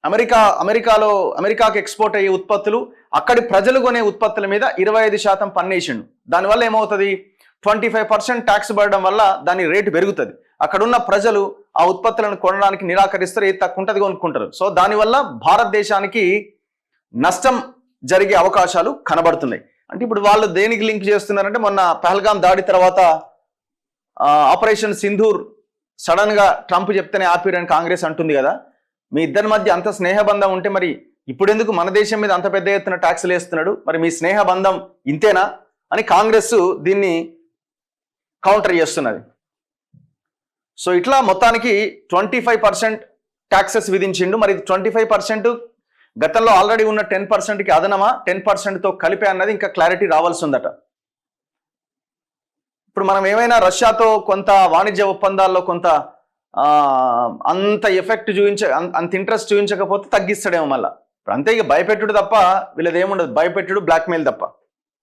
అమెరికాకి ఎక్స్పోర్ట్ అయ్యే ఉత్పత్తులు, అక్కడి ప్రజలు కొనే ఉత్పత్తుల మీద 25% పన్నేసిండు. దానివల్ల ఏమవుతుంది, 25% ట్యాక్స్ పడడం వల్ల దాని రేటు పెరుగుతుంది. అక్కడున్న ప్రజలు ఆ ఉత్పత్తులను కొనడానికి నిరాకరిస్తారు, ఏది తక్కువ ఉంటుంది కొనుక్కుంటారు. సో దానివల్ల భారతదేశానికి నష్టం జరిగే అవకాశాలు కనబడుతున్నాయి. అంటే ఇప్పుడు వాళ్ళు దేనికి లింక్ చేస్తున్నారంటే, మొన్న పహల్గాం దాడి తర్వాత ఆపరేషన్ సింధూర్ సడన్ గా ట్రంప్ చెప్తేనే ఆపిరని కాంగ్రెస్ అంటుంది కదా. మీ ఇద్దరి మధ్య అంత స్నేహబంధం ఉంటే మరి ఇప్పుడెందుకు మన దేశం మీద అంత పెద్ద ఎత్తున ట్యాక్స్లు వేస్తున్నాడు, మరి మీ స్నేహబంధం ఇంతేనా అని కాంగ్రెస్ దీన్ని కౌంటర్ చేస్తున్నది. సో ఇట్లా మొత్తానికి 25% ట్యాక్సెస్ విధించిండు. మరి 25% గతంలో ఆల్రెడీ ఉన్న 10%కి అదనమా, 10%తో కలిపే అన్నది ఇంకా క్లారిటీ రావాల్సి ఉందట. ఇప్పుడు మనం ఏమైనా రష్యాతో కొంత వాణిజ్య ఒప్పందాల్లో కొంత అంత ఎఫెక్ట్ అంత ఇంట్రెస్ట్ చూపించకపోతే తగ్గిస్తాడేమో మళ్ళీ. ఇప్పుడు అంతే, ఇక భయపెట్టుడు తప్ప వీళ్ళది ఏముండదు, భయపెట్టుడు బ్లాక్మెయిల్ తప్ప.